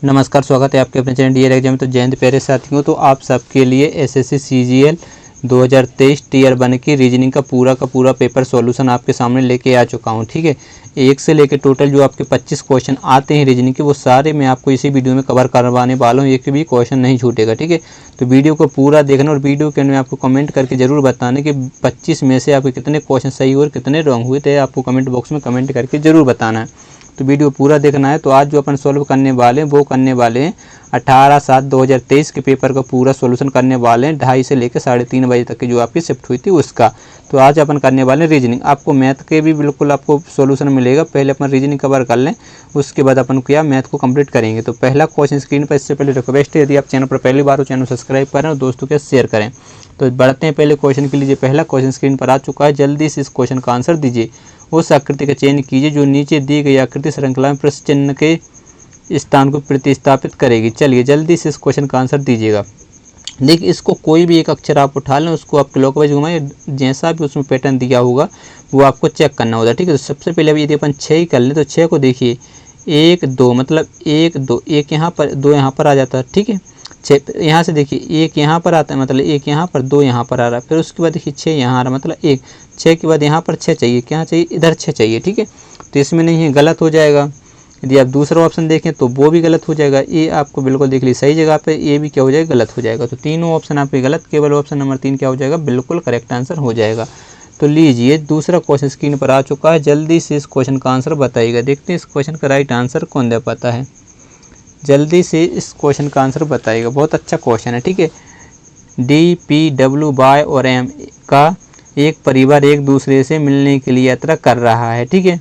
नमस्कार, स्वागत है आपके अपने चैनल डीआर एग्जाम। तो जय हिंद प्यारे साथियों। तो आप सबके लिए एसएससी सीजीएल 2023 टीयर 1 की रीजनिंग का पूरा पेपर सॉल्यूशन आपके सामने लेके आ चुका हूं। ठीक है, एक से लेके टोटल जो आपके 25 क्वेश्चन आते हैं रीजनिंग के, वो सारे मैं आपको इसी वीडियो में कवर करवाने वाला हूं। एक भी क्वेश्चन नहीं छूटेगा। ठीक है, तो वीडियो को पूरा देखना और वीडियो के अंदर आपको कमेंट करके जरूर बताना कि 25 में से आपके कितने क्वेश्चन सही हुए और कितने रॉन्ग हुए थे। आपको कमेंट बॉक्स में कमेंट करके जरूर बताना है। तो वीडियो पूरा देखना है। तो आज जो अपन सॉल्व करने वाले हैं वो करने वाले हैं 18/7/2023 के पेपर का पूरा सॉल्यूशन करने वाले हैं। 2:30 से लेकर 3:30 बजे तक की जो आपकी शिफ्ट हुई थी उसका। तो आज अपन करने वाले हैं रीजनिंग। आपको मैथ के भी बिल्कुल आपको सॉल्यूशन मिलेगा। पहले अपन रीजनिंग कवर कर लें, उसके बाद अपन क्या मैथ को कंप्लीट करेंगे। तो पहला क्वेश्चन स्क्रीन पर। इससे पहले रिक्वेस्ट है, यदि आप चैनल पर पहली बार हो चैनल सब्सक्राइब करें और दोस्तों के शेयर करें। तो बढ़ते हैं पहले क्वेश्चन के लिए। पहला क्वेश्चन स्क्रीन पर आ चुका है। जल्दी से इस क्वेश्चन का आंसर दीजिए। उस आकृति का चयन कीजिए जो नीचे दी गई आकृति श्रृंखला में प्रश्न चिन्ह के स्थान को प्रतिस्थापित करेगी। चलिए जल्दी से इस क्वेश्चन का आंसर दीजिएगा। देखिए, इसको कोई भी एक अक्षर आप उठा लें, उसको आप क्लॉकवाइज घुमाएं, जैसा भी उसमें पैटर्न दिया होगा वो आपको चेक करना होगा। ठीक है, तो सबसे पहले अभी यदि अपन 6 ही कर लें तो 6 को देखिए 1 2 मतलब 1 2 1 यहाँ पर 2 यहाँ पर आ जाता है। ठीक है, 6 यहाँ से देखिए 1 यहाँ पर आता है, मतलब 1 यहाँ पर 2 यहाँ पर आ रहा है। फिर उसके बाद देखिए 6 यहाँ आ रहा है, मतलब 1 6 के बाद यहाँ पर 6 चाहिए, क्या चाहिए इधर 6 चाहिए। ठीक है, तो इसमें नहीं है, गलत हो जाएगा। यदि आप दूसरा ऑप्शन देखें तो वो भी गलत हो जाएगा। ये आपको बिल्कुल देख लीजिए सही जगह पे, ये भी क्या हो जाएगा गलत हो जाएगा। तो तीनों ऑप्शन आपके गलत, केवल ऑप्शन नंबर 3 क्या हो जाएगा बिल्कुल करेक्ट आंसर हो जाएगा। तो लीजिए दूसरा क्वेश्चन स्क्रीन पर आ चुका है। जल्दी से इस क्वेश्चन का आंसर बताइएगा। देखते हैं इस क्वेश्चन का राइट आंसर कौन दे पाता है। जल्दी से इस क्वेश्चन का आंसर बताइएगा। बहुत अच्छा क्वेश्चन है। ठीक है, डी पी डब्ल्यू वाई और एम का एक परिवार एक दूसरे से मिलने के लिए यात्रा कर रहा है। ठीक है,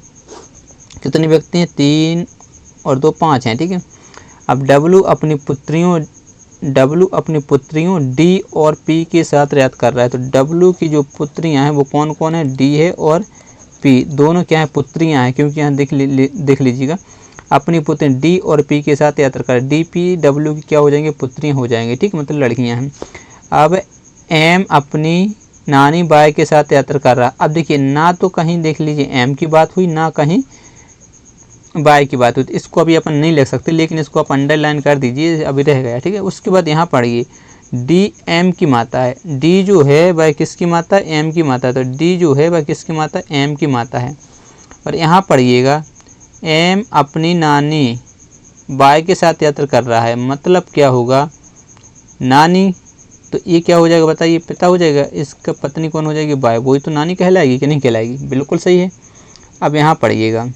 कितने व्यक्ति हैं, 3 और 2 5 हैं। ठीक है, अब डब्लू अपनी पुत्रियों डी और पी के साथ यात्रा कर रहा है। तो डब्लू की जो पुत्रियां हैं वो कौन कौन है, डी है और पी, दोनों क्या है पुत्रियां हैं, क्योंकि यहाँ देख लीजिएगा अपनी पुत्री डी और पी के साथ यात्रा कर, डी पी डब्ल्यू की क्या हो जाएंगे पुत्रियां हो जाएंगे। ठीक, मतलब लड़कियां हैं। अब एम अपनी नानी बाई के साथ यात्रा कर रहा। अब देखिए ना तो कहीं देख लीजिए एम की बात हुई ना कहीं बाई की बात हुई, तो इसको अभी अपन नहीं लिख सकते, लेकिन इसको आप अंडरलाइन कर दीजिए, अभी रह गया। ठीक है, उसके बाद यहाँ पढ़िए डी एम की माता है। डी जो है वह किसकी माता है, एम की माता है। तो डी जो है वह किसकी माता है, एम की माता है। और यहाँ पढ़िएगा एम अपनी नानी बाई के साथ यात्रा कर रहा है, मतलब क्या होगा नानी, तो ये क्या हो जाएगा बताइए, पिता हो जाएगा। इसका पत्नी कौन हो जाएगी, बाई, वही तो नानी कहलाएगी कि नहीं कहलाएगी, बिल्कुल सही है। अब यहाँ पढ़िएगा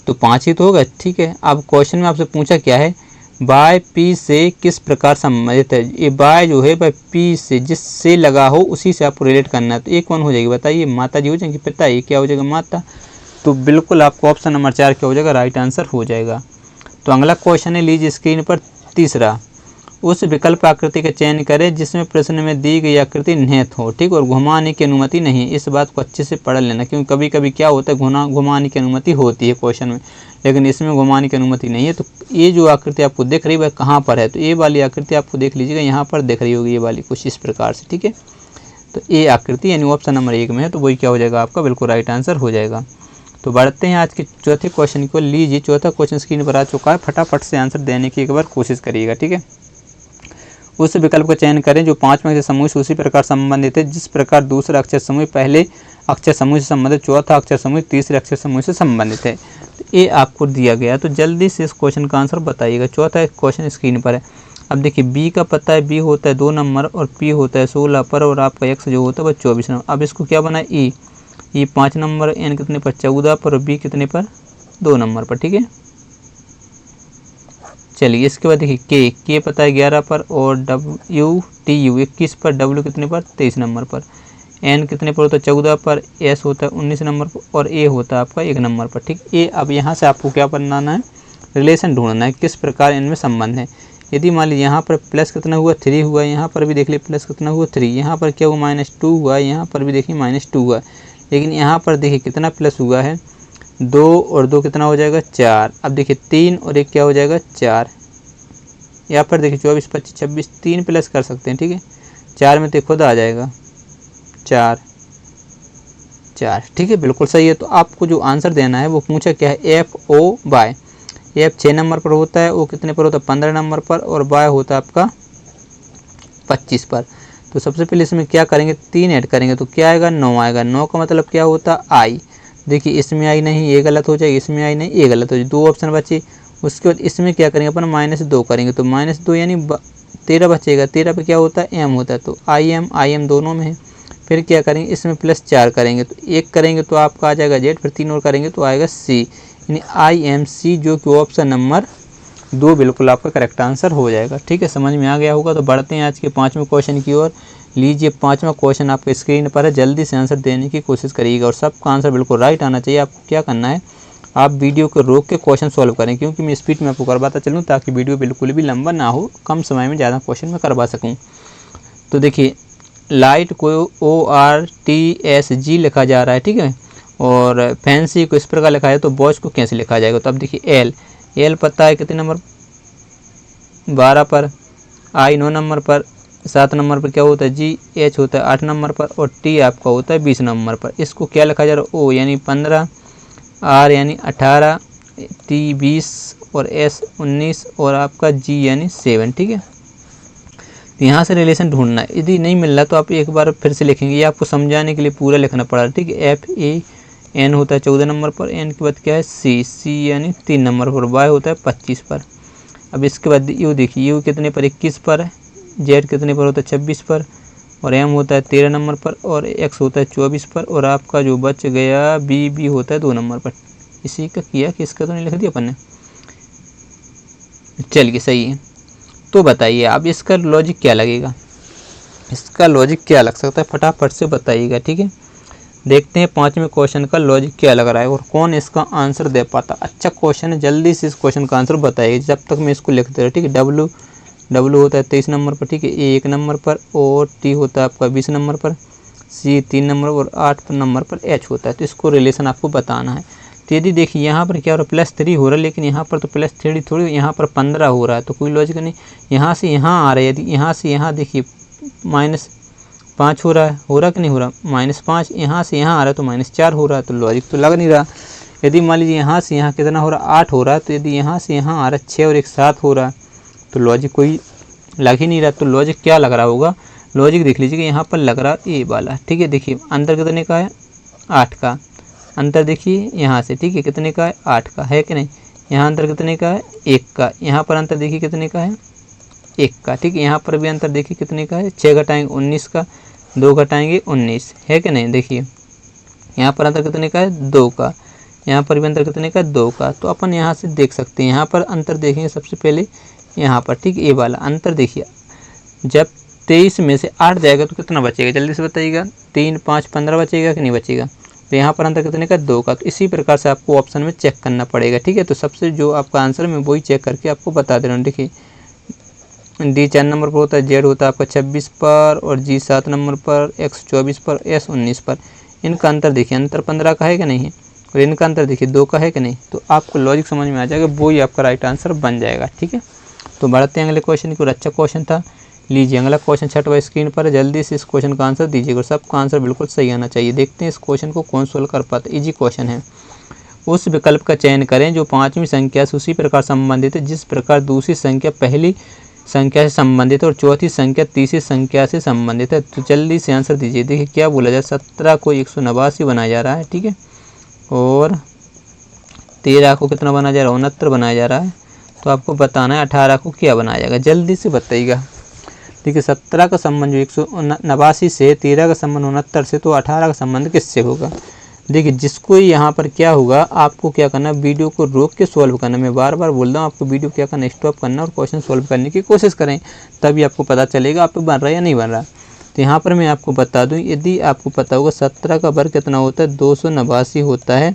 तो 5 ही तो होगा। ठीक है, अब क्वेश्चन में आपसे पूछा क्या है, बाय पी से किस प्रकार संबंधित है। ये बाय जो है वह पी से जिससे लगा हो उसी से आपको रिलेट करना है। तो ये कौन हो जाएगी बताइए, माता जी हो जाएंगी, पिता, ये क्या हो जाएगा माता। तो बिल्कुल आपको ऑप्शन नंबर 4 क्या हो जाएगा राइट आंसर हो जाएगा। तो अगला क्वेश्चन है, लीजिए स्क्रीन पर तीसरा, उस विकल्प आकृति का चयन करें जिसमें प्रश्न में दी गई आकृति निहित हो। ठीक, और घुमाने की अनुमति नहीं है। इस बात को अच्छे से पढ़ लेना, क्योंकि कभी कभी क्या होता है घुमाने की अनुमति होती है क्वेश्चन में, लेकिन इसमें घुमाने की अनुमति नहीं है। तो ये जो आकृति आपको दिख रही है वह कहाँ पर है, तो ये वाली आकृति आपको देख लीजिएगा, यहाँ पर दिख रही होगी ये वाली कुछ इस प्रकार से। ठीक है, तो ये आकृति यानी ऑप्शन नंबर 1 में है, तो वही क्या हो जाएगा आपका बिल्कुल राइट आंसर हो जाएगा। तो बढ़ते हैं आज के चौथे क्वेश्चन को। लीजिए चौथा क्वेश्चन स्क्रीन पर आ चुका है, फटाफट से आंसर देने की एक बार कोशिश करिएगा। ठीक है, उस विकल्प का चयन करें जो 5 अक्षर समूह से उसी प्रकार संबंधित है जिस प्रकार दूसरा अक्षर समूह पहले अक्षर समूह से संबंधित, चौथा अक्षर समूह तीसरे अक्षर समूह से संबंधित है। तो ये आपको दिया गया, तो जल्दी से इस क्वेश्चन का आंसर बताइएगा। चौथा क्वेश्चन स्क्रीन पर है। अब देखिए बी का पता है, बी होता है 2 नंबर और पी होता है 16 पर, और आपका एक्स जो होता है वह 24 नंबर। अब इसको क्या बना ई 5 नंबर, एन कितने पर 14 पर, और बी कितने पर 2 नंबर पर। ठीक है, चलिए इसके बाद देखिए के पता है 11 पर, और डब्ल्यू टी यू 21 पर, डब्ल्यू कितने पर 23 नंबर पर, एन कितने पर होता है 14 पर, एस होता है 19 नंबर पर, और ए होता है आपका 1 नंबर पर। ठीक, ए अब यहाँ से आपको क्या बनाना है, रिलेशन ढूंढना है, किस प्रकार इनमें संबंध है। यदि मान लीजिए यहाँ पर प्लस कितना हुआ 3 हुआ, यहाँ पर भी देख लीजिए प्लस कितना हुआ 3, यहाँ पर क्या हुआ -2 हुआ, यहाँ पर भी देखिए -2 हुआ, लेकिन यहाँ पर देखिए कितना प्लस हुआ है 2 और 2 कितना हो जाएगा 4। अब देखिए 3 और 1 क्या हो जाएगा 4, यहाँ पर देखिए 24 25 26 3 प्लस कर सकते हैं। ठीक है, 4 में तो खुद आ जाएगा 4 4। ठीक है, बिल्कुल सही है। तो आपको जो आंसर देना है वो पूछा क्या है, F O Y, F 6 number पर होता है, ओ कितने पर होता है 15 नंबर पर, और वाई होता है आपका 25 पर। तो सबसे पहले इसमें क्या करेंगे, 3 ऐड करेंगे तो क्या आएगा 9 आएगा। 9 का मतलब क्या होता है आई। देखिए इसमें आई नहीं, ये गलत हो जाएगी, इसमें आई नहीं, ये गलत हो जाएगी, 2 ऑप्शन बचे। उसके बाद इसमें क्या करेंगे अपन -2 करेंगे तो -2 यानी 13 बचेगा। 13 पे क्या होता है एम होता है, तो आई एम दोनों में है। फिर क्या करेंगे इसमें +4 करेंगे तो 1 करेंगे तो आपका आ जाएगा जेड, फिर 3 और करेंगे तो आएगा सी, यानी IMC जो कि ऑप्शन नंबर 2 बिल्कुल आपका करेक्ट आंसर हो जाएगा। ठीक है, समझ में आ गया होगा। तो बढ़ते हैं आज के 5वें क्वेश्चन की ओर। लीजिए 5वां क्वेश्चन आपके स्क्रीन पर है, जल्दी से आंसर देने की कोशिश करिएगा और सबका आंसर बिल्कुल राइट आना चाहिए। आपको क्या करना है, आप वीडियो को रोक के क्वेश्चन सॉल्व करें, क्योंकि मैं स्पीड में आपको करवाता चलूँ ताकि वीडियो बिल्कुल भी लंबा ना हो, कम समय में ज़्यादा क्वेश्चन मैं करवा सकूँ। तो देखिए लाइट को ORTSG लिखा जा रहा है, ठीक है, और फैंसी को इस प्रकार लिखा है, तो वॉच को कैसे लिखा जाएगा। तो अब देखिए एल पता है कितने नंबर 12 पर, आई 9 नंबर पर, 7 नंबर पर क्या होता है जी, एच होता है 8 नंबर पर, और टी आपका होता है 20 नंबर पर। इसको क्या लिखा जा रहा है, ओ यानी 15, आर यानी 18, टी 20 और एस 19 और आपका जी यानी 7। ठीक है, तो यहाँ से रिलेशन ढूंढना है। यदि नहीं मिल रहा तो आप एक बार फिर से लिखेंगे, ये आपको समझाने के लिए पूरा लिखना पड़ा। ठीक है, FAN होता है 14 नंबर पर, एन के बाद क्या है सी यानी 3 नंबर पर, वाई होता है 25 पर। अब इसके बाद यू देखिए, यू कितने पर 21 पर है, जेड कितने पर होता है 26 पर, और एम होता है 13 नंबर पर, और एक्स होता है 24 पर, और आपका जो बच गया बी होता है 2 नंबर पर। इसी का किया कि इसका तो नहीं लिख दिया अपन ने, चलिए सही है। तो बताइए अब इसका लॉजिक क्या लगेगा, इसका लॉजिक क्या लग सकता है, फटाफट से बताइएगा। ठीक है, देखते हैं 5वें क्वेश्चन का लॉजिक क्या लग रहा है और कौन इसका आंसर दे पाता। अच्छा क्वेश्चन है, जल्दी से इस क्वेश्चन का आंसर बताइए जब तक मैं इसको लिखते रहे। ठीक है, डब्लू होता है 23 नंबर पर, ठीक है, ए 1 नंबर पर, और टी होता है आपका 20 नंबर पर, सी 3 नंबर और 8 नंबर पर एच होता है। तो इसको रिलेशन आपको बताना है। तो यदि देखिए यहाँ पर क्या हो रहा है +3 हो रहा है, लेकिन यहाँ पर तो +3 थोड़ी, यहाँ पर 15 हो रहा है, तो कोई लॉजिक नहीं। यहाँ से यहाँ आ रहा है, यदि यहाँ से यहाँ देखिए -5 हो रहा है कि नहीं हो रहा, -5, यहाँ से यहाँ आ रहा है तो -4 हो रहा है, तो लॉजिक तो लग नहीं रहा। यदि मान लीजिए यहाँ से यहाँ कितना हो रहा है 8 हो रहा है, तो यदि यहाँ से यहाँ आ रहा है 6 और 1 7 हो रहा है, तो लॉजिक कोई लग ही नहीं रहा। तो लॉजिक क्या लग रहा होगा, लॉजिक देख लीजिए कि यहाँ पर लग रहा है ए वाला। ठीक है, देखिए अंतर कितने का है 8 का, अंतर देखिए यहाँ से, ठीक है, कितने का है 8 का, है कि नहीं। यहाँ अंतर कितने का है 1 का, यहाँ पर अंतर देखिए कितने का है 1 का। ठीक है, यहाँ पर भी अंतर देखिए कितने का है, 6 घटाएंगे 19 का, 2 घटाएंगे 19, है कि नहीं। देखिए यहाँ पर अंतर कितने का है 2 का, यहाँ पर भी अंतर कितने का 2 का। तो अपन यहाँ से देख सकते हैं, यहाँ पर अंतर देखेंगे सबसे पहले यहाँ पर, ठीक, ए वाला अंतर देखिए, जब 23 में से 8 जाएगा तो कितना बचेगा, जल्दी से बताइएगा, 3 5 15 बचेगा कि नहीं बचेगा। तो यहाँ पर अंतर कितने का 2 का। तो इसी प्रकार से आपको ऑप्शन में चेक करना पड़ेगा। ठीक है, तो सबसे जो आपका आंसर में वही चेक करके आपको बता दे रहा हूँ। देखिए डी 4 नंबर पर होता है, जेड होता है आपका 26 पर, और जी 7 नंबर पर, एक्स 24 पर, एस 19 पर। इनका अंतर देखिए, अंतर 15 का है कि नहीं है, और इनका अंतर देखिए 2 का है कि नहीं। तो आपको लॉजिक समझ में आ जाएगा, वो ही आपका राइट आंसर बन जाएगा। ठीक है, तो बढ़ते हैं अगले क्वेश्चन की ओर। अच्छा क्वेश्चन था, लीजिए अगला क्वेश्चन 6वां स्क्रीन पर है, जल्दी से इस क्वेश्चन का आंसर दीजिएगा और सबका आंसर बिल्कुल सही आना चाहिए। देखते हैं इस क्वेश्चन को कौन सोल्व कर पाता है। इजी क्वेश्चन है। उस विकल्प का चयन करें जो 5वीं संख्या से उसी प्रकार संबंधित है जिस प्रकार दूसरी संख्या पहली संख्या से संबंधित है और चौथी संख्या तीसरी संख्या से संबंधित है। तो जल्दी से आंसर दीजिए। देखिए क्या बोला जाए, 17 को 189 बनाया जा रहा है, ठीक है, और 13 को कितना बनाया जा रहा है, 69 बनाया जा रहा है। तो आपको बताना है 18 को क्या बनाया जाएगा, जल्दी से बताइएगा। देखिए 17 का संबंध जो 189 से, 13 का संबंध 69 से, तो 18 का संबंध किससे होगा। देखिए जिसको यहाँ पर क्या होगा, आपको क्या करना, वीडियो को रोक के सॉल्व करना। मैं बार बार बोल रहा हूँ आपको वीडियो क्या करना, स्टॉप करना और क्वेश्चन सॉल्व करने की कोशिश करें, तभी आपको पता चलेगा आप पे बन रहा है या नहीं बन रहा। तो यहाँ पर मैं आपको बता दूँ, यदि आपको पता होगा 17 का वर्ग कितना होता है, 289 होता है,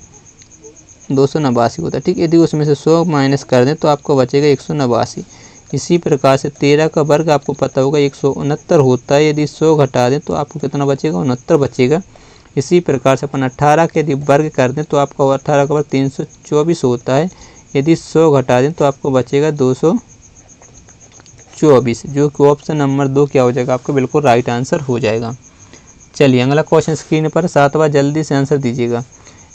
289 होता है, ठीक। यदि उसमें से 100 माइनस कर दें तो आपको बचेगा 189। इसी प्रकार से 13 का वर्ग आपको पता होगा 169 होता है, यदि 100 घटा दें तो आपको कितना बचेगा, 69 बचेगा। इसी प्रकार से अपन 18 के यदि वर्ग कर दें तो आपका 18 का वर्ग 324 होता है, यदि 100 घटा दें तो आपको बचेगा 224, जो कि ऑप्शन नंबर 2 क्या हो जाएगा, आपका बिल्कुल राइट आंसर हो जाएगा। चलिए अगला क्वेश्चन स्क्रीन पर 7वां, जल्दी से आंसर दीजिएगा।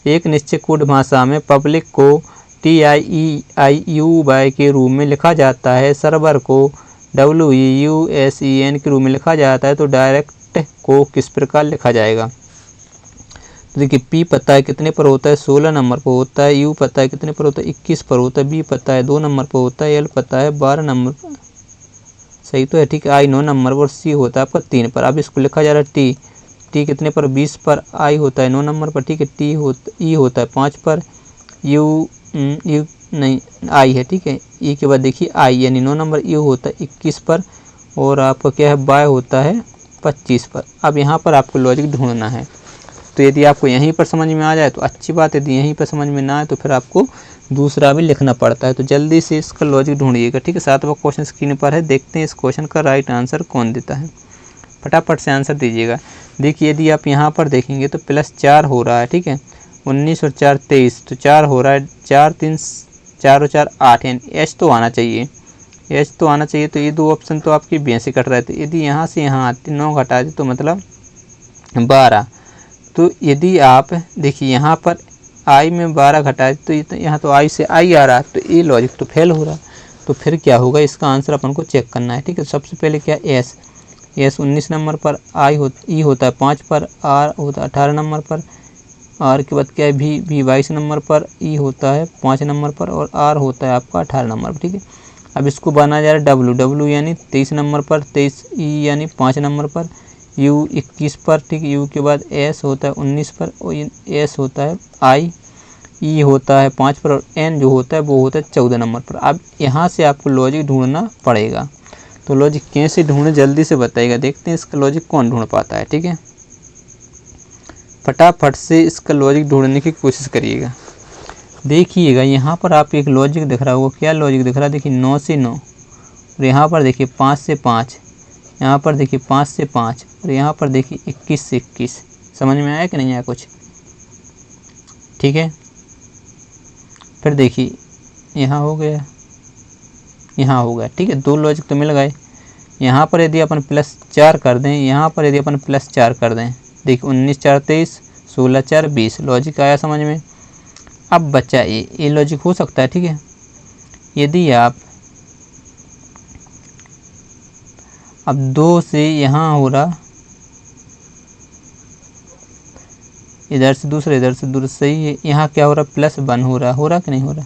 एक निश्चित कोड भाषा में पब्लिक को T TIEIUY के रूप में लिखा जाता है, सर्वर को WEUSEN के रूप में लिखा जाता है, तो डायरेक्ट को किस प्रकार लिखा जाएगा? तो देखिए P पता है कितने पर होता है, 16 नंबर पर होता है। U पता है कितने पर होता है, 21 पर होता है। B पता है 2 नंबर पर होता है। L पता है 12 नंबर पर, सही तो है, ठीक है। I 9 नंबर पर, C होता है आपका 3 पर। अब इसको लिखा जा रहा है T कितने पर, 20 पर। I होता है 9 नंबर पर, ठीक है। E होता है 5 पर। U नहीं, I है, ठीक है। E के बाद देखिए I यानी 9 नंबर। U होता है 21 पर, और आपका क्या है, Y होता है 25 पर। अब यहाँ पर आपको लॉजिक ढूंढना है। तो यदि आपको यहीं पर समझ में आ जाए तो अच्छी बात है, यदि यहीं पर समझ में ना आए तो फिर आपको दूसरा भी लिखना पड़ता है। तो जल्दी से इसका लॉजिक ढूंढिएगा, ठीक है। 7वां क्वेश्चन स्क्रीन पर है, देखते हैं इस क्वेश्चन का राइट आंसर कौन देता है। फटाफट से आंसर दीजिएगा। देखिए यदि आप यहाँ पर देखेंगे तो +4 हो रहा है, ठीक है। 19 और 4 23, तो 4 हो रहा है। 4 3 4 और 4 8, यानी H तो आना चाहिए, H तो आना चाहिए। तो ये दो ऑप्शन तो आपकी B से कट रहे थे। यदि यहाँ से यहाँ आते 9 घटा दे तो मतलब 12। तो यदि आप देखिए यहाँ पर I में 12 घटाए तो यहाँ तो I से I आ रहा है, तो ये लॉजिक तो फेल हो रहा है। तो फिर क्या होगा, इसका आंसर अपन को चेक करना है, ठीक है। सबसे पहले क्या, S 19 नंबर पर, E होता है 5 पर, R होता है 18 नंबर पर, R के बाद क्या है, V 22 नंबर पर, E होता है 5 नंबर पर, और R होता है आपका 18 नंबर पर, ठीक है। अब इसको बनाया जा रहा है W यानी 23 नंबर पर, 23 E यानी 5 नंबर पर, U 21 पर, ठीक है। U के बाद S होता है 19 पर, और S होता है I, E होता है 5 पर, और N जो होता है वो होता है 14 नंबर पर। अब यहाँ से आपको लॉजिक ढूंढना पड़ेगा। तो लॉजिक कैसे ढूंढे, जल्दी से बताइएगा, देखते हैं इसका लॉजिक कौन ढूंढ पाता है, ठीक है। फटाफट से इसका लॉजिक ढूंढने की कोशिश करिएगा। देखिएगा यहाँ पर आप एक लॉजिक दिख रहा होगा, क्या लॉजिक दिख रहा है, देखिए 9 से 9, और यहाँ पर देखिए 5 से 5, यहाँ पर देखिए 5 से 5, और यहाँ पर देखिए 21 से 21। समझ में आया कि नहीं आया कुछ, ठीक है। फिर देखिए यहाँ हो गया, यहाँ हो गया, ठीक है। दो लॉजिक तो मिल गए। यहाँ पर यदि अपन +4 कर दें, यहाँ पर यदि अपन +4 कर दें, देखिए 19 4 23, 16 4 20, लॉजिक आया समझ में। अब बच्चा ये लॉजिक हो सकता है, ठीक है। यदि आप अब 2 से यहाँ हो रहा, इधर से दूसरा, इधर से दूर, सही है। यहाँ क्या हो रहा, +1 हो रहा कि नहीं हो रहा,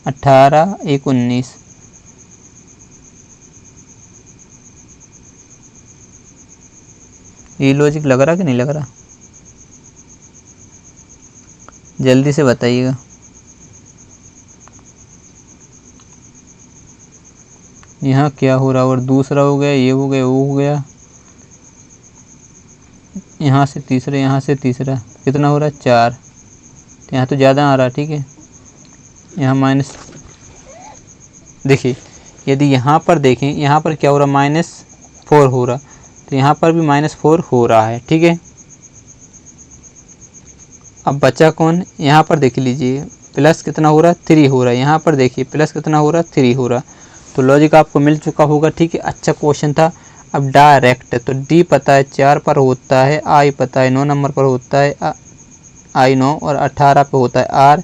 18 1 19। ये लॉजिक लग रहा कि नहीं लग रहा, जल्दी से बताइएगा। यहाँ क्या हो रहा, और दूसरा हो गया, ये हो गया, वो हो गया, यहाँ से तीसरा, यहाँ से तीसरा, कितना हो रहा है 4। तो यहाँ तो ज़्यादा आ रहा है, ठीक है। यहाँ माइनस, देखिए यदि यहाँ पर देखें, यहाँ पर क्या हो रहा, -4 हो रहा, तो यहाँ पर भी -4 हो रहा है, ठीक है। अब बचा कौन, यहाँ पर देख लीजिए प्लस कितना हो रहा है, 3 हो रहा है। यहाँ पर देखिए प्लस कितना हो रहा है, 3 हो रहा। तो लॉजिक आपको मिल चुका होगा, ठीक है। अच्छा क्वेश्चन था। अब डायरेक्ट, तो D पता है 4 पर होता है, I पता है 9 नंबर पर होता है, I 9, और 18 पे होता है R,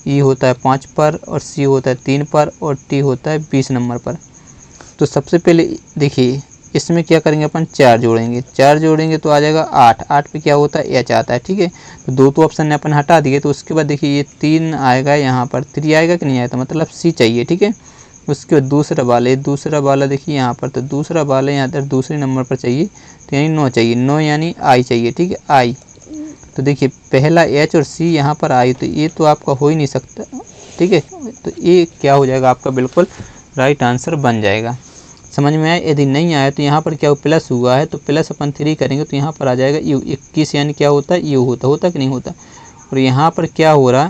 E होता है 5 पर, और C होता है 3 पर, और T होता है 20 नंबर पर। तो सबसे पहले देखिए इसमें क्या करेंगे अपन, 4 जोड़ेंगे, 4 जोड़ेंगे तो आ जाएगा 8, 8 पे क्या होता है, H आता है, ठीक है। तो 2 तो ऑप्शन ने अपन हटा दिए। तो उसके बाद देखिए ये 3 आएगा, यहाँ पर 3 आएगा कि नहीं आएगा, मतलब C चाहिए, ठीक है। उसके बाद दूसरा वाला देखिए यहाँ पर, तो दूसरा वाला यहाँ पर दूसरे नंबर पर चाहिए, तो यानी 9 चाहिए, 9 यानी I चाहिए, ठीक है, I। तो देखिए पहला H और C यहाँ पर I, तो ये तो आपका हो ही नहीं सकता, ठीक है। तो ये क्या हो जाएगा, आपका बिल्कुल राइट आंसर बन जाएगा। समझ में आया। यदि नहीं आया तो यहाँ पर क्या प्लस हुआ है, तो प्लस अपन 3 करेंगे तो यहाँ पर आ जाएगा U 21, यानी क्या होता है, U होता कि नहीं होता। और यहाँ पर क्या हो रहा,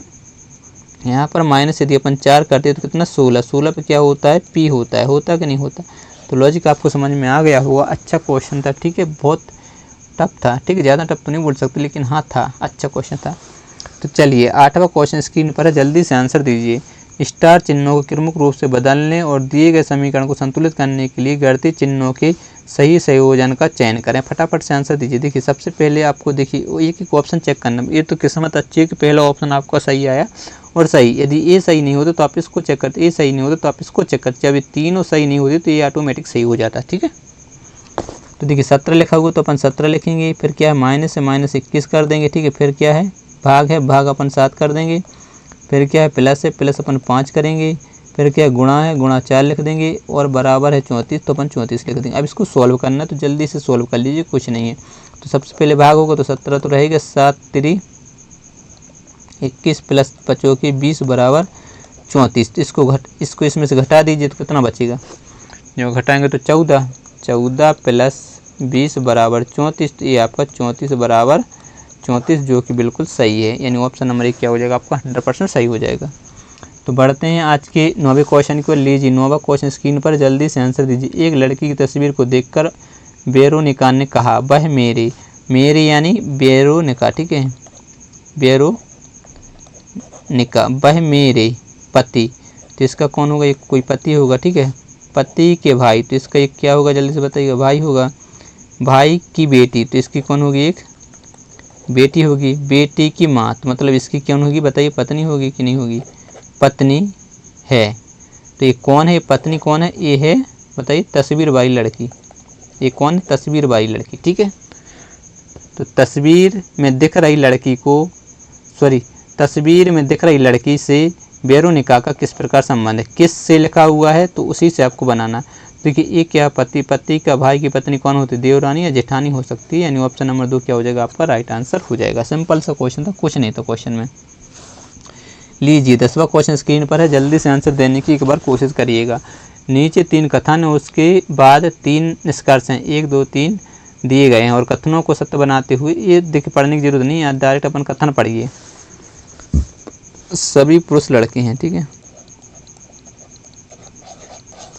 यहाँ पर माइनस यदि अपन 4 करते हैं तो कितना, 16, 16 पे क्या होता है, P होता कि नहीं होता। तो लॉजिक आपको समझ में आ गया होगा। अच्छा क्वेश्चन था, ठीक है, बहुत टफ था, ठीक है, ज़्यादा टफ तो नहीं बोल सकते, लेकिन हाँ था, अच्छा क्वेश्चन था। तो चलिए 8वां क्वेश्चन स्क्रीन पर है, जल्दी से आंसर दीजिए। स्टार चिन्हों को क्रमिक रूप से बदलने और दिए गए समीकरण को संतुलित करने के लिए घटती चिन्हों के सही संयोजन का चयन करें। फटाफट से आंसर दीजिए। देखिए सबसे पहले आपको देखिए एक एक ऑप्शन चेक करना। ये तो किस्मत अच्छी है कि पहला ऑप्शन आपका सही आया और सही। यदि ये सही नहीं होता तो आप इसको चेक करते, ये सही नहीं होता तो आप इसको चेक करते। जब ये तीनों सही नहीं होती तो ये ऑटोमेटिक सही हो जाता है। ठीक है, तो देखिए 17 लिखा हुआ तो अपन 17 लिखेंगे। फिर क्या है, माइनस से माइनस 21 कर देंगे। ठीक है, फिर क्या है, भाग है, भाग अपन 7 कर देंगे। फिर क्या है, प्लस है, प्लस अपन 5 करेंगे। फिर क्या है, गुणा है, गुणा 4 लिख देंगे और बराबर है 34 तो अपन 34 लिख देंगे। अब इसको सॉल्व करना है तो जल्दी से सॉल्व कर लीजिए, कुछ नहीं है। तो सबसे पहले भाग होगा तो 17 तो रहेगा, 7 3 21 प्लस 5 20 बराबर 34। तो इसको इसमें से घटा दीजिए तो कितना बचेगा, जो घटाएंगे तो 14 प्लस 20 बराबर 34। तो ये आपका 34 बराबर 34 जो कि बिल्कुल सही है, यानी ऑप्शन नंबर 1 क्या हो जाएगा आपका 100% सही हो जाएगा। तो बढ़ते हैं आज के 9वें क्वेश्चन को। लीजिए 9वां क्वेश्चन स्क्रीन पर, जल्दी से आंसर दीजिए। एक लड़की की तस्वीर को देखकर वेरोनिका ने कहा, वह मेरी यानी वेरोनिका, ठीक है, वेरोनिका, वह मेरे पति, तो इसका कौन होगा, एक कोई पति होगा। ठीक है, पति के भाई, तो इसका एक क्या होगा, जल्दी से बताइएगा, भाई होगा। भाई की बेटी, तो इसकी कौन होगी, एक बेटी होगी। बेटी की माँ, तो मतलब इसकी कौन होगी बताइए, पत्नी होगी कि नहीं होगी, पत्नी है। तो ये कौन है, पत्नी कौन है, ये है बताइए तस्वीर वाली लड़की। ये कौन है, तस्वीर वाली लड़की। ठीक है, तो तस्वीर में दिख रही लड़की से वेरोनिका का किस प्रकार संबंध है, किस से लिखा हुआ है तो उसी से आपको बनाना। देखिए ये क्या, पति का भाई की पत्नी कौन होती है, देवरानी या जेठानी हो सकती है, यानी ऑप्शन नंबर 2 क्या हो जाएगा आपका राइट आंसर हो जाएगा। सिंपल सा क्वेश्चन था, कुछ नहीं था क्वेश्चन में। लीजिए 10वां क्वेश्चन स्क्रीन पर है, जल्दी से आंसर देने की एक बार कोशिश करिएगा। नीचे 3 कथन है, उसके बाद 3 निष्कर्ष हैं, 1 2 3 दिए गए हैं और कथनों को सत्य बनाते हुए, ये देखिए पढ़ने की जरूरत नहीं है, डायरेक्ट अपन कथन पढ़िए। सभी पुरुष लड़के हैं, ठीक है,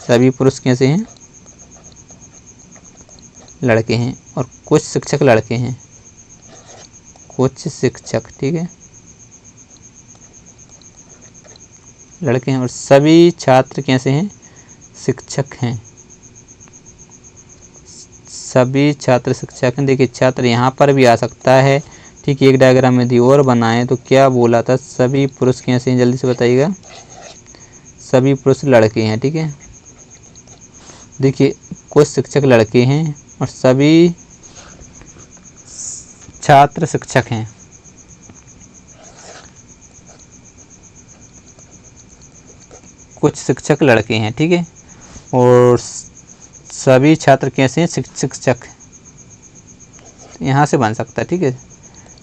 सभी पुरुष कैसे हैं, लड़के हैं, और कुछ शिक्षक लड़के हैं, कुछ शिक्षक, ठीक है, लड़के हैं, और सभी छात्र कैसे हैं, शिक्षक हैं, सभी छात्र शिक्षक हैं। देखिए छात्र यहाँ पर भी आ सकता है, ठीक है, एक डायग्राम में दी और बनाए तो क्या बोला था, सभी पुरुष कैसे हैं, जल्दी से बताइएगा, सभी पुरुष लड़के हैं। ठीक है, देखिए कुछ शिक्षक लड़के हैं और सभी छात्र शिक्षक हैं। कुछ शिक्षक लड़के हैं, ठीक है, और सभी छात्र कैसे हैं, शिक्षक, यहाँ से बन सकता है। ठीक है,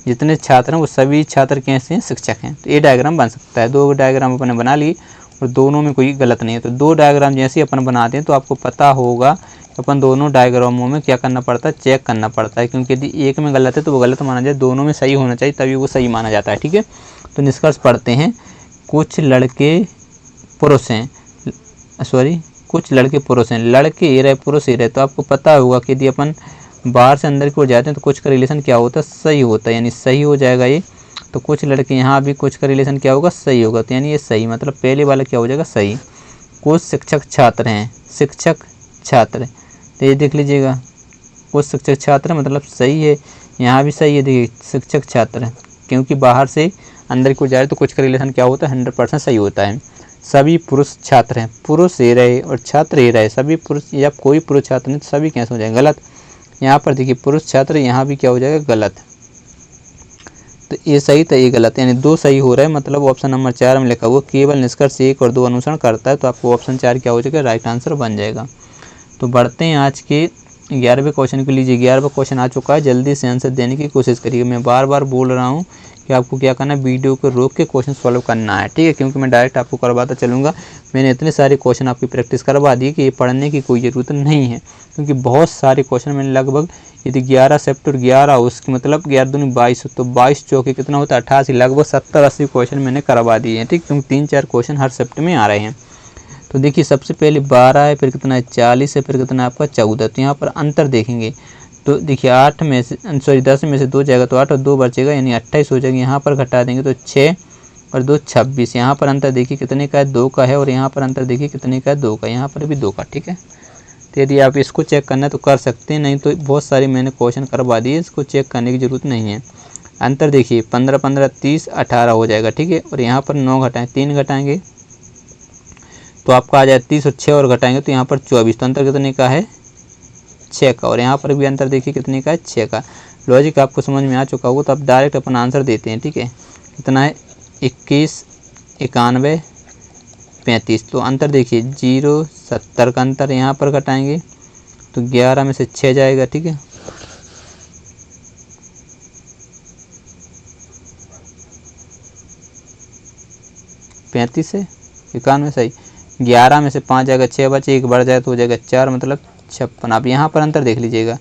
जितने छात्र हैं वो सभी छात्र कैसे हैं, शिक्षक हैं। तो ये डायग्राम बन सकता है। 2 डायग्राम अपन ने बना ली और दोनों में कोई गलत नहीं है। तो 2 डायग्राम जैसे अपन बनाते हैं तो आपको पता होगा अपन दोनों डायग्रामों में क्या करना पड़ता है, चेक करना पड़ता है, क्योंकि यदि एक में गलत है तो वो गलत माना जाए, दोनों में सही होना चाहिए तभी वो सही माना जाता है। ठीक है, तो निष्कर्ष पढ़ते हैं। कुछ लड़के पुरुष हैं, कुछ लड़के पुरुष हैं, लड़के ये रहे पुरुष ये रहे, तो आपको पता होगा कि यदि अपन बाहर से अंदर की ओर जाते हैं तो कुछ का रिलेशन क्या होता है, सही होता है, यानी सही हो जाएगा ये। तो कुछ लड़के यहाँ भी कुछ का रिलेशन क्या होगा, सही होगा, तो यानी ये सही, मतलब पहले वाला क्या हो जाएगा, सही। कुछ शिक्षक छात्र हैं, शिक्षक छात्र, तो ये देख लीजिएगा, कुछ शिक्षक छात्र मतलब सही है, यहाँ भी सही है। देखिए शिक्षक छात्र, क्योंकि बाहर से अंदर की ओर जा रहे तो कुछ का रिलेशन क्या होता है, 100% सही होता है। सभी पुरुष छात्र हैं, पुरुष ये रहे और छात्र ये रहे, सभी पुरुष, या कोई पुरुष छात्र नहीं तो सभी कैसे हो जाएगा, गलत। यहाँ पर देखिए पुरुष छात्र, यहाँ भी क्या हो जाएगा, गलत। तो ये सही तो ये गलत, यानी 2 सही हो रहा है, मतलब ऑप्शन नंबर 4 में लिखा हुआ केवल निष्कर्ष 1 और 2 अनुसरण करता है, तो आपको ऑप्शन 4 क्या हो जाएगा, राइट आंसर बन जाएगा। तो बढ़ते हैं आज के 11वें क्वेश्चन को। लीजिए 11वां क्वेश्चन आ चुका है, जल्दी से आंसर देने की कोशिश करिए। मैं बार बार बोल रहा हूँ कि आपको क्या करना है, वीडियो को रोक के क्वेश्चन सॉल्व करना है, ठीक है, क्योंकि मैं डायरेक्ट आपको करवाता चलूँगा। मैंने इतने सारे क्वेश्चन आपकी प्रैक्टिस करवा दी कि ये पढ़ने की कोई ज़रूरत नहीं है, क्योंकि बहुत सारे क्वेश्चन मैंने लगभग, यदि 11 सेप्ट और 11 उसकी मतलब 11 दूनी 22, तो 22 चौके कितना होता है, 88, लगभग 70-80 क्वेश्चन मैंने करवा दिए हैं, ठीक, क्योंकि 3-4 क्वेश्चन हर सेप्ट में आ रहे हैं। तो देखिए सबसे पहले 12 है, फिर कितना है 40 है, फिर कितना है आपका 14। तो यहाँ पर अंतर देखेंगे तो देखिए 8 में से 10 में से 2 जाएगा तो 8 और 2 बचेगा, यानी 28 हो जाएगा। यहाँ पर घटा देंगे तो 6 और 2 26। यहाँ पर अंतर देखिए कितने का है, 2 का है, और यहाँ पर अंतर देखिए कितने का है, 2 का, यहाँ पर भी 2 का। ठीक है, तो यदि आप इसको चेक करना है तो कर सकते हैं, नहीं तो बहुत सारे मैंने क्वेश्चन करवा दिए, इसको चेक करने की ज़रूरत नहीं है। अंतर देखिए 15 15 30 18 हो जाएगा। ठीक है, और यहाँ पर 9 घटाएं, 3 घटाएंगे तो आपका आ जाए 30, और 6 और घटाएंगे तो यहाँ पर 24। तो अंतर कितने का है, 6 का, और यहाँ पर भी अंतर देखिए कितने का है, 6 का। लॉजिक आपको समझ में आ चुका होगा, तो आप डायरेक्ट अपन आंसर देते हैं। ठीक है, कितना है, 21 91 35। तो अंतर देखिए 0 70 का अंतर यहाँ पर घटाएंगे तो 11 में से 6 जाएगा। ठीक है, पैंतीस से 91 सही, 11 में से 5 जाएगा, 6 बचे, 1 बढ़ जाए तो हो जाएगा 4, मतलब 56। आप यहाँ पर अंतर देख लीजिएगा,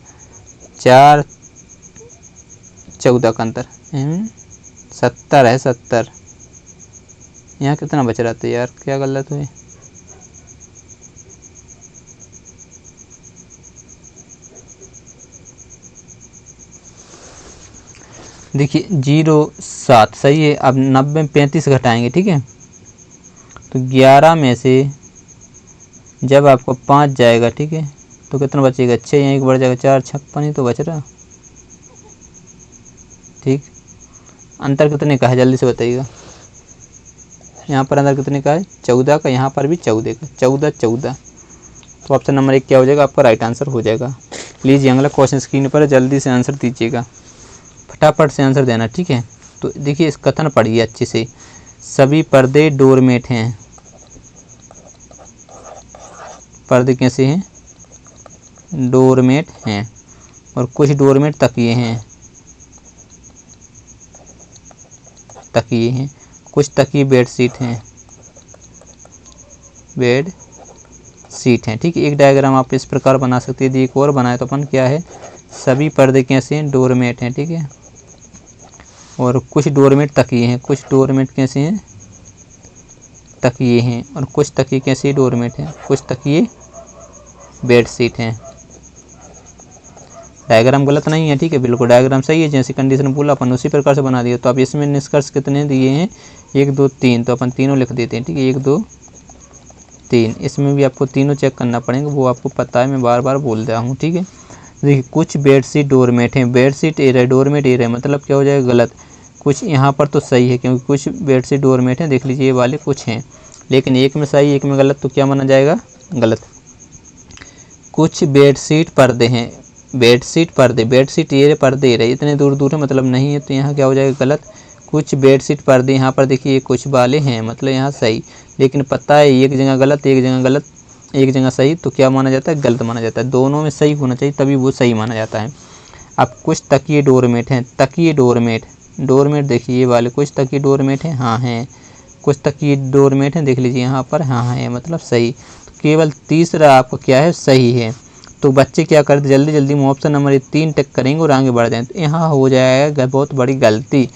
4 14 का अंतर 70 है, 70। यहाँ कितना बच रहा था यार, क्या गलत हुई, देखिए 0 7 सही है। अब 90 में 35 घटाएंगे। ठीक है, तो 11 में से जब आपको 5 जाएगा, ठीक है, तो कितना बचेगा, 6, यहाँ 1 बढ़ जाएगा 4, 56 ही तो बच रहा। ठीक, अंतर कितने का है जल्दी से बताइएगा, यहाँ पर अंतर कितने का है, 14 का, यहाँ पर भी 14 का, 14 14। तो ऑप्शन नंबर 1 क्या हो जाएगा, आपका राइट आंसर हो जाएगा। लीजिए अगला क्वेश्चन स्क्रीन पर, जल्दी से आंसर दीजिएगा, फटाफट से आंसर देना। ठीक है, तो देखिए इस कथन पढ़िए अच्छे से, सभी पर्दे डोरमेट हैं। पर्दे कैसे हैं, डोरमेट हैं, और कुछ डोरमेट तकिए हैं, तकिए हैं, कुछ तकिए बेडशीट हैं, बेड सीट हैं। ठीक है, एक डायग्राम आप इस प्रकार बना सकते हैं। एक और बनाए तो अपन क्या है, सभी पर्दे कैसे हैं, डोरमेट हैं। ठीक है, और कुछ डोरमेट तकिए हैं, कुछ डोरमेट कैसे हैं, तकिए हैं, और कुछ तकिए कैसे डोरमेट हैं, कुछ तकिए बेडशीट हैं। डायग्राम गलत नहीं है। ठीक है, बिल्कुल डायग्राम सही है, जैसी कंडीशन बोला अपन उसी प्रकार से बना दिया। तो अब इसमें निष्कर्ष कितने दिए हैं, 1 2 3, तो अपन तीनों लिख देते हैं। ठीक है, 1 2 3, इसमें भी आपको तीनों चेक करना पड़ेगा, वो आपको पता है, मैं बार बार बोल रहा हूँ। ठीक है, देखिए कुछ बेडशीट डोरमेट हैं, बेडशीट ए रहा है, डोरमेट ए रहा है, मतलब क्या हो जाएगा, गलत। कुछ यहाँ पर तो सही है, क्योंकि कुछ बेडशीट डोरमेट हैं, देख लीजिए ये वाले कुछ हैं, लेकिन एक में सही एक में गलत, तो क्या माना जाएगा, गलत। कुछ बेडशीट पर्दे हैं, बेडशीट पर्दे, बेडशीट ये पर्दे रहे, इतने दूर दूर है, मतलब नहीं है, तो यहाँ क्या हो जाएगा, गलत। कुछ बेडशीट पर्दे, यहाँ पर देखिए कुछ वाले हैं, मतलब यहाँ सही, लेकिन पता है एक जगह गलत, एक जगह गलत, एक जगह सही, तो क्या माना जाता है, गलत माना जाता है। दोनों में सही होना चाहिए, तभी वो सही माना जाता है। अब कुछ तकिए डोरमेट हैं, तकिए डोरमेट, डोरमेट देखिए ये वाले कुछ तकिए डोरमेट हैं, हाँ हैं, कुछ तकिए डोरमेट हैं, देख लीजिए यहाँ पर, हाँ है, मतलब सही। तो केवल तीसरा आपका क्या है, सही है। तो बच्चे क्या करते, जल्दी जल्दी में ऑप्शन नंबर 3 टिक करेंगे और आगे बढ़ जाएँ, तो यहाँ हो जाएगा बहुत बड़ी गलती।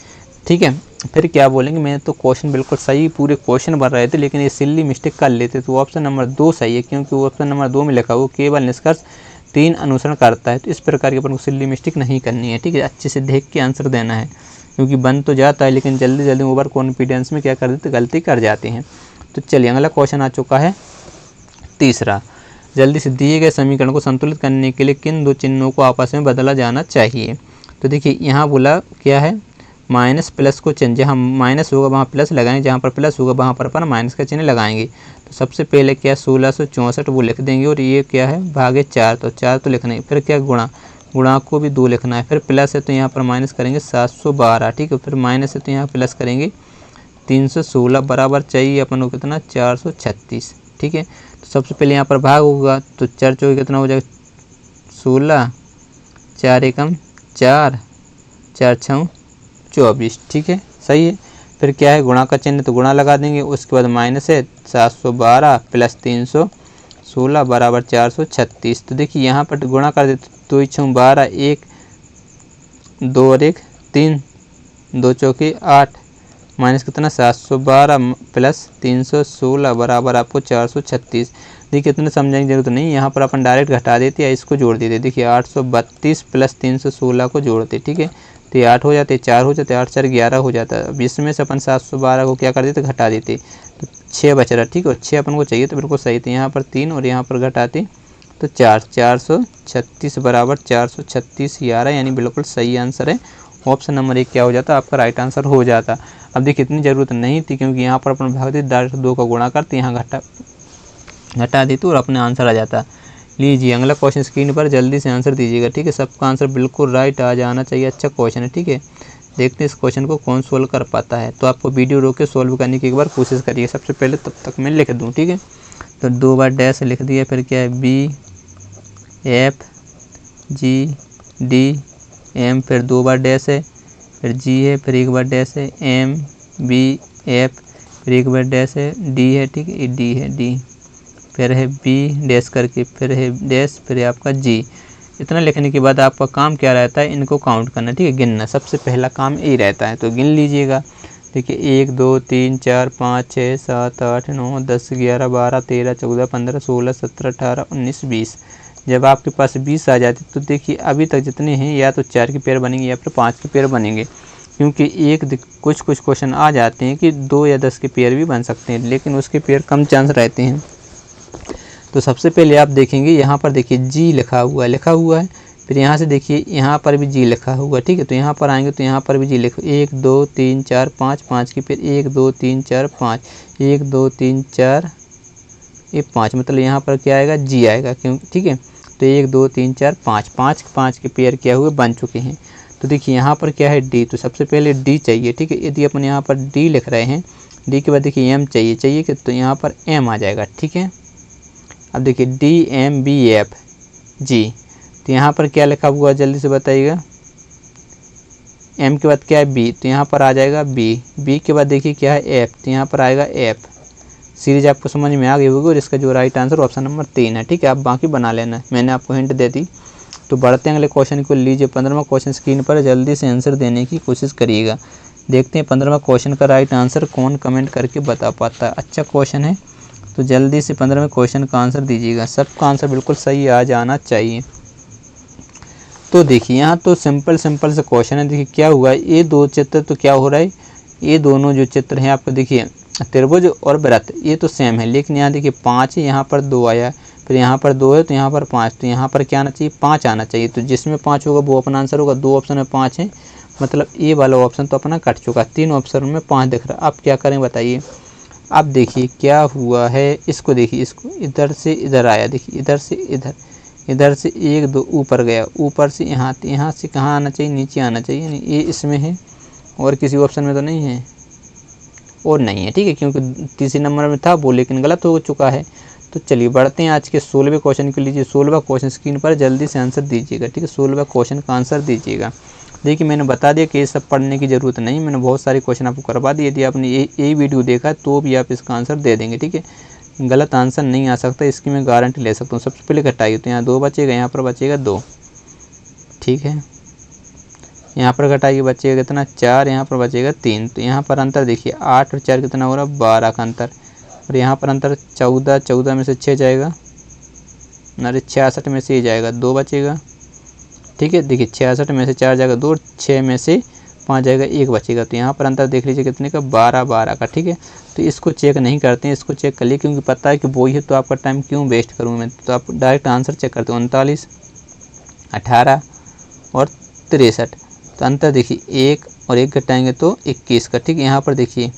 ठीक है, फिर क्या बोलेंगे, मैं तो क्वेश्चन बिल्कुल सही पूरे क्वेश्चन भर रहे थे, लेकिन ये सिल्ली मिस्टेक कर लेते, तो ऑप्शन नंबर 2 सही है, क्योंकि ऑप्शन नंबर 2 में लिखा हुआ केवल निष्कर्ष 3 अनुसरण करता है। तो इस प्रकार की अपन को सिल्ली मिस्टेक नहीं करनी है। ठीक है, अच्छे से देख के आंसर देना है, क्योंकि बन तो जाता है, लेकिन जल्दी जल्दी ओवर कॉन्फिडेंस में क्या कर देते, गलती कर जाते हैं। तो चलिए अगला क्वेश्चन आ चुका है तीसरा, जल्दी से दिए गए समीकरण को संतुलित करने के लिए किन दो चिन्हों को आपस में बदला जाना चाहिए। तो देखिए यहाँ बोला क्या है, माइनस प्लस को चिन्ह, जहाँ माइनस होगा वहाँ प्लस लगाएंगे, जहाँ पर प्लस होगा वहाँ पर अपन माइनस का चिन्ह लगाएंगे। तो सबसे पहले क्या 1664 वो लिख देंगे, और ये क्या है भागे 4, तो 4 तो लिखना है। फिर क्या गुणा, गुणा को भी 2 लिखना है। फिर प्लस है तो यहाँ पर माइनस करेंगे 712। ठीक है, फिर माइनस है तो यहाँ प्लस करेंगे 316, बराबर चाहिए अपन को कितना 436। ठीक है, तो सबसे पहले यहाँ पर भाग होगा, तो 4 चौके कितना हो जाएगा 16, 4 एकम 4, 4 छः 24। ठीक है, सही है। फिर क्या है गुणा का चिन्ह, तो गुणा लगा देंगे, उसके बाद माइनस है 712 प्लस 316 बराबर 436। तो देखिए यहाँ पर गुणा कर देते, 2 6 12, 1 2 और 1 3, 2 चौके 8, माइनस कितना 712 प्लस 316 बराबर आपको 436। देखिए इतने समझने की जरूरत नहीं, यहाँ पर अपन डायरेक्ट घटा देते या इसको जोड़ देते। देखिए 832 प्लस 316 को जोड़ते। ठीक है, तो ये 8 हो जाते, 4 हो जाते, 8 4 11 हो जाता है। अब इसमें से अपन 712 को क्या कर देते, घटा देते, तो 6 बच रहा, ठीक है। 6 अपन को चाहिए तो बिल्कुल सही थे, यहाँ पर 3 और यहाँ पर घटाते तो 4, 436 बराबर 436 11, यानी बिल्कुल सही आंसर है। ऑप्शन नंबर 1 क्या हो जाता, आपका राइट आंसर हो जाता। अब देखिए इतनी ज़रूरत नहीं थी, क्योंकि यहाँ पर अपन भाग देते, डायरेक्ट 2 का गुणा करते, यहाँ घटा देते और अपने आंसर आ जाता। लीजिए अगला क्वेश्चन स्क्रीन पर, जल्दी से आंसर दीजिएगा, ठीक है। सबका आंसर बिल्कुल राइट आ जाना चाहिए। अच्छा क्वेश्चन है, ठीक है। देखते हैं इस क्वेश्चन को कौन सोल्व कर पाता है। तो आपको वीडियो रोक के सोल्व करने की एक बार कोशिश करिए। सबसे पहले तब तक मैं लिख दूँ, ठीक है। तो 2 बार डैश लिख दिया, फिर क्या है B F G D M, फिर 2 बार डैश है, फिर G है, फिर 1 बार डैश है, M B F, फिर 1 बार डैश है, D है, ठीक है, D है, D, फिर है B डैश करके, फिर है डैश, फिर है आपका G। इतना लिखने के बाद आपका काम क्या रहता है, इनको काउंट करना, ठीक है, गिनना। सबसे पहला काम ये रहता है, तो गिन लीजिएगा। देखिए 1 2 3 4 5 6 7 8 9 10 11 12 13 14 15 16 17 18 19 20। जब आपके पास 20 आ जाते तो देखिए अभी तक जितने हैं, या तो 4 के पेयर बनेंगे या फिर 5 के पेयर बनेंगे, क्योंकि कुछ क्वेश्चन आ जाते हैं कि 2 या 10 के पेयर भी बन सकते हैं, लेकिन उसके पेयर कम चांस रहते हैं। तो सबसे पहले आप देखेंगे यहाँ पर, देखिए G लिखा हुआ है, फिर यहाँ से देखिए यहाँ पर भी G लिखा हुआ है, ठीक है। तो यहाँ पर आएंगे तो यहाँ पर भी G लिखो, 1 2 3 4 5, 5 की, फिर 1 2 3 4 5, 1 2 3 4 ये 5, मतलब यहाँ पर क्या आएगा, G आएगा, क्यों, ठीक है। तो 1 2 3 4 5, 5 के पेयर क्या हुए, बन चुके हैं। तो देखिए यहाँ पर क्या है, D, तो सबसे पहले D चाहिए, ठीक है। यदि अपन यहाँ पर D लिख रहे हैं, D के बाद देखिए M चाहिए कि, तो यहाँ पर M आ जाएगा, ठीक है। अब देखिए D M B F G, तो यहाँ पर क्या लिखा हुआ, जल्दी से बताइएगा। M के बाद क्या है, B, तो यहाँ पर आ जाएगा B के बाद देखिए क्या है, F, तो यहाँ पर आएगा F। सीरीज आपको समझ में आ गई होगी, और इसका जो राइट आंसर ऑप्शन नंबर 3 है, ठीक है। आप बाकी बना लेना, मैंने आपको हिंट दे दी। तो बढ़ते हैं अगले क्वेश्चन को। लीजिए 15वां क्वेश्चन स्क्रीन पर, जल्दी से आंसर देने की कोशिश करिएगा। देखते हैं 15वां क्वेश्चन का राइट आंसर कौन कमेंट करके बता पाता है। अच्छा क्वेश्चन है, तो जल्दी से 15वें क्वेश्चन का आंसर दीजिएगा। सबका आंसर बिल्कुल सही आ जाना चाहिए। तो देखिए यहाँ तो सिंपल से क्वेश्चन है। देखिए क्या हुआ, ये 2 चित्र तो क्या हो रहा है, ये दोनों जो चित्र हैं आपको देखिए, त्रिभुज और वृत्त, ये तो सेम है, लेकिन यहाँ देखिए 5 है, यहाँ पर 2 आया, फिर यहाँ पर 2 है, तो यहाँ पर 5, तो यहाँ पर क्या आना चाहिए, 5 आना चाहिए। तो जिसमें 5 होगा वो अपना आंसर होगा। 2 ऑप्शन में 5 है, मतलब ये वाला ऑप्शन तो अपना कट चुका। 3 ऑप्शन में 5 दिख रहा है। अब क्या करें बताइए। अब देखिए क्या हुआ है, इसको देखिए, इसको इधर से इधर आया, देखिए इधर से इधर, इधर से 1 2 ऊपर गया, ऊपर से यहाँ, यहाँ से कहाँ आना चाहिए, नीचे आना चाहिए। नहीं, ये इसमें है और किसी ऑप्शन में तो नहीं है, और नहीं है, ठीक है, क्योंकि तीसरे नंबर में था वो, लेकिन गलत हो चुका है। तो चलिए बढ़ते हैं आज के 16वें क्वेश्चन के। लीजिए 16वां क्वेश्चन स्क्रीन पर, जल्दी से आंसर दीजिएगा, ठीक है। 16वां क्वेश्चन का आंसर दीजिएगा। देखिए मैंने बता दिया कि ये सब पढ़ने की ज़रूरत नहीं, मैंने बहुत सारे क्वेश्चन आपको करवा दिए। यदि आपने यही वीडियो देखा तो भी आप इसका आंसर दे देंगे, ठीक है। गलत आंसर नहीं आ सकता, इसकी मैं गारंटी ले सकता हूँ। सबसे पहले घटाइए, तो यहाँ 2 बचेगा, यहाँ पर बचेगा 2, ठीक है। यहाँ पर घटाइए, बचेगा कितना, 4, यहाँ पर बचेगा 3। तो यहाँ पर अंतर देखिए, 8 और 4 कितना हो रहा है, 12 का अंतर। और यहाँ पर अंतर 14, 14 में से 6 जाएगा, अरे 66 में से ये जाएगा, 2 बचेगा, ठीक है। देखिए 66 में से 4 जाएगा 2, 6 में से 5 जाएगा, 1 बचेगा। तो यहाँ पर अंतर देख लीजिए कितने का, 12 का, ठीक है। तो इसको चेक नहीं करते हैं, इसको चेक कर लिए, क्योंकि पता है कि वो ही है, तो आपका टाइम क्यों वेस्ट करूँ मैं। तो आप डायरेक्ट आंसर चेक करते हो, 39, 18 और 63। तो अंतर देखिए 1 और 1 घटाएंगे तो 21 का, ठीक है। यहाँ पर देखिए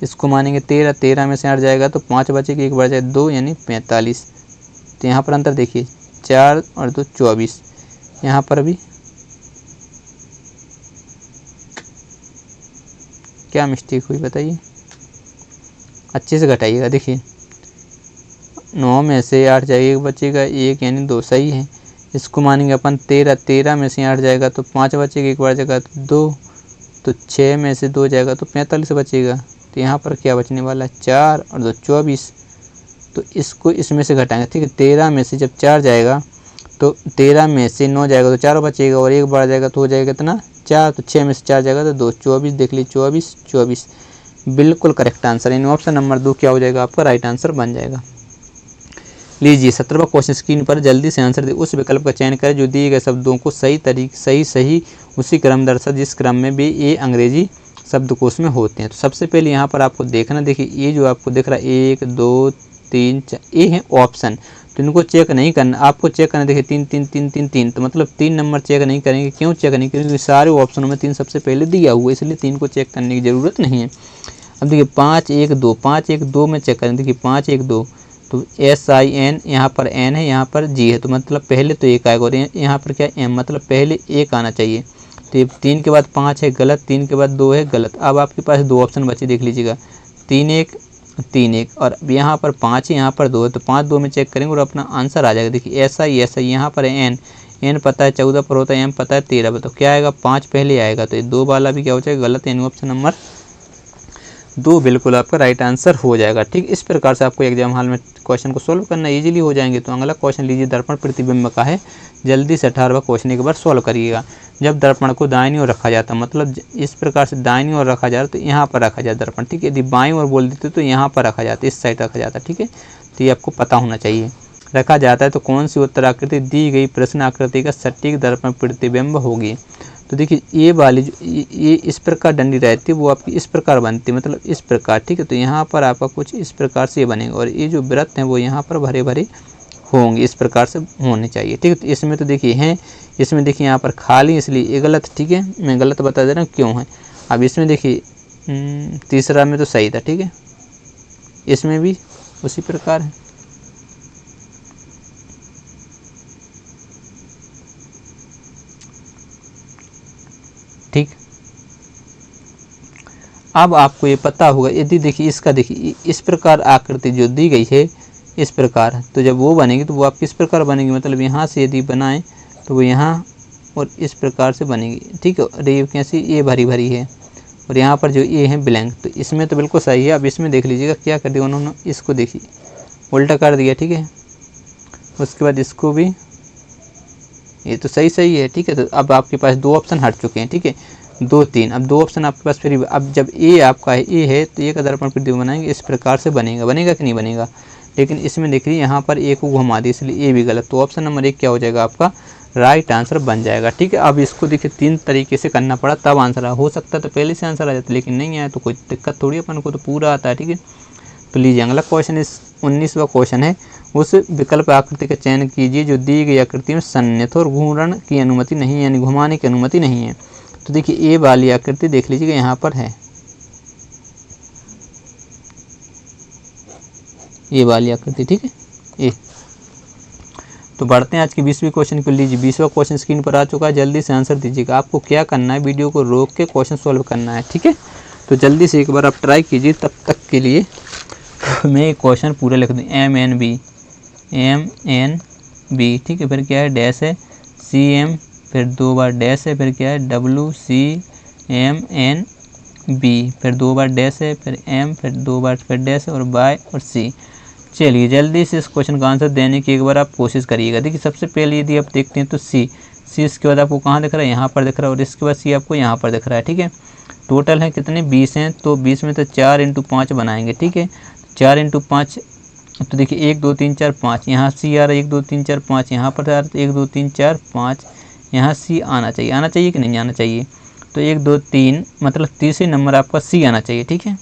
इसको मानेंगे 13, 13 में से 8 जाएगा तो 5 बचेगा, 1 बढ़ जाए 2, यानी 45। तो यहाँ पर अंतर देखिए 4 और 2 24। यहाँ पर भी क्या मिस्टेक हुई बताइए, अच्छे से घटाइएगा। देखिए 9 में से 8 जाएगा, 1 बचेगा, 1 यानी 2, सही है। इसको मानेंगे अपन 13, 13 में से 8 जाएगा तो 5 बचेगा, 1 बार जाएगा तो 2, तो 6 में से 2 जाएगा तो 45 बचेगा। तो यहाँ पर क्या बचने वाला है, 4 और 2 24। तो इसको इसमें से घटाएंगे, ठीक है। 13 में से जब 4 जाएगा तो 13 में से 9 जाएगा तो 4 बचेगा, और 1 बार जाएगा तो हो जाएगा कितना, 4। तो 6 में से 4 जाएगा तो 2, 24। देख लीजिए 24, 24 बिल्कुल करेक्ट आंसर, यानी ऑप्शन नंबर 2 क्या हो जाएगा, आपका राइट आंसर बन जाएगा। लीजिए 17वां क्वेश्चन स्क्रीन पर, जल्दी से आंसर दे, उस विकल्प का चयन करें जो दिए गए शब्दों को सही उसी क्रम दर्शा जिस क्रम में भी ये अंग्रेजी शब्दकोश में होते हैं। तो सबसे पहले यहाँ पर आपको देखना, देखिए ये जो आपको दिख रहा है 1 2 3 4 ये है ऑप्शन, तो इनको चेक नहीं करना, आपको चेक करना। देखिए 3 3 3 3 3, तो मतलब 3 नंबर चेक नहीं करेंगे। क्यों चेक नहीं करेंगे? क्योंकि सारे ऑप्शनों में 3 सबसे पहले दिया हुआ है, इसलिए 3 को चेक करने की ज़रूरत नहीं है। अब देखिए 5 1 2, 5 1 2 में चेक करें। देखिए 5 1 2, तो SIN यहाँ पर N है, यहाँ पर G है, तो मतलब पहले तो एक आएगा, और यहाँ पर क्या M, मतलब पहले एक आना चाहिए। तो ये 3 के बाद 5 है गलत, 3 के बाद 2 है गलत। अब आपके पास 2 ऑप्शन बचे, देख लीजिएगा 3 1 3 1, और यहाँ पर 5 है, यहाँ पर 2 है, तो 5 2 में चेक करेंगे और अपना आंसर आ जाएगा। देखिए SI यहाँ पर है N पता है 14 पर होता है, M पता है 13 पर, तो क्या आएगा 5 पहले आएगा, तो ये 2 वाला भी क्या हो जाएगा गलत, यानी ऑप्शन नंबर 2 बिल्कुल आपका राइट आंसर हो जाएगा। ठीक, इस प्रकार से आपको एग्जाम हॉल में क्वेश्चन को सोल्व करना इजीली हो जाएंगे। तो अगला क्वेश्चन लीजिए, दर्पण प्रतिबिंब का है, जल्दी से 18वां क्वेश्चन एक बार सोल्व करिएगा। जब दर्पण को दाहिनी ओर रखा जाता है, मतलब इस प्रकार से दाहिनी ओर रखा जा रहा है, तो यहाँ पर रखा जाए दर्पण। ठीक है, यदि बाईं ओर बोल देते तो यहाँ पर रखा जाता है, इस साइड रखा जाता है। ठीक है, तो ये आपको पता होना चाहिए। रखा जाता है तो कौन सी उत्तराकृति दी गई प्रश्न आकृति का सटीक दर्पण प्रतिबिंब होगी? तो देखिए ये वाली जो ये इस प्रकार डंडी रहती है, वो आपकी इस प्रकार बनती है, मतलब इस प्रकार। ठीक है, तो यहाँ पर आपका कुछ इस प्रकार से ये बनेगा, और ये जो वृत्त हैं वो यहाँ पर भरे भरे होंगे, इस प्रकार से होने चाहिए। ठीक है, तो इसमें तो देखिए हैं, इसमें देखिए यहाँ पर खाली, इसलिए ये गलत। ठीक है, मैं गलत बता दे रहा हूँ क्यों है। अब इसमें देखिए तीसरा में तो सही था। ठीक है, इसमें भी उसी प्रकार है। ठीक, अब आपको ये पता होगा, यदि देखिए इसका देखिए इस प्रकार आकृति जो दी गई है इस प्रकार, तो जब वो बनेगी तो वो आप किस प्रकार बनेगी, मतलब यहाँ से यदि बनाएं तो वो यहाँ और इस प्रकार से बनेगी। ठीक है, और ये कैसी, ये भरी भरी है, और यहाँ पर जो ये है ब्लैंक, तो इसमें तो बिल्कुल सही है। अब इसमें देख लीजिएगा क्या कर दिया उन्होंने, इसको देखिए उल्टा कर दिया। ठीक है, उसके बाद इसको भी, ये तो सही है। ठीक है, तो अब आपके पास 2 ऑप्शन हट चुके हैं। ठीक है, 2 3, अब 2 ऑप्शन आपके पास फिर। अब जब ए आपका है, ए है, तो ए का दर्पण प्रतिबिंब बनाएंगे इस प्रकार से बनेगा कि नहीं बनेगा। लेकिन इसमें देख लीजिए यहाँ पर ए को घुमा दी, इसलिए ए भी गलत। तो ऑप्शन नंबर 1 क्या हो जाएगा आपका राइट आंसर बन जाएगा। ठीक है, अब इसको देखिए 3 तरीके से करना पड़ा तब आंसर हो सकता है, तो पहले से आंसर आ जाता, लेकिन नहीं आया तो कोई दिक्कत थोड़ी, अपन को तो पूरा आता है। ठीक है, तो लीजिए अगला क्वेश्चन, इस 19वां क्वेश्चन है, उस विकल्प आकृति का चयन कीजिए जो दी गई आकृति में सन्निहित और घूर्ण की अनुमति नहीं है, यानी घुमाने की अनुमति नहीं है। तो देखिए ए वाली आकृति देख लीजिएगा यहाँ पर है, ये वाली आकृति। ठीक है, ए। तो बढ़ते हैं आज के 20वें क्वेश्चन को। लीजिए 20वां क्वेश्चन स्क्रीन पर आ चुका है, जल्दी से आंसर दीजिएगा। आपको क्या करना है, वीडियो को रोक के क्वेश्चन सॉल्व करना है। ठीक है, तो जल्दी से एक बार आप ट्राई कीजिए। तब तक के लिए मैं क्वेश्चन पूरा लिख दूँ, MNB। ठीक है, फिर क्या है डैश है, CM, फिर 2 बार डैश है, फिर क्या है WCMNB, फिर 2 बार डैश है, फिर M, फिर 2 बार फिर डैश है, और Y और C। चलिए जल्दी से इस क्वेश्चन का आंसर देने की एक बार आप कोशिश करिएगा। देखिए सबसे पहले यदि आप देखते हैं तो C, इसके बाद आपको कहाँ दिख रहा है, यहाँ पर दिख रहा है, और इसके बाद C आपको यहाँ पर दिख रहा है। ठीक है, टोटल है कितने 20 हैं, तो 20 में तो 4 × 5 बनाएंगे। ठीक है, 4 × 5, तो देखिए 1 2 3 4 5, यहाँ C आ रहा है, 1 2 3 4 5, यहाँ पर आ रहा है 1 2 3 4 5, यहाँ C आना चाहिए कि नहीं आना चाहिए। तो 1 2 3, मतलब तीसरे नंबर आपका C आना चाहिए। ठीक है,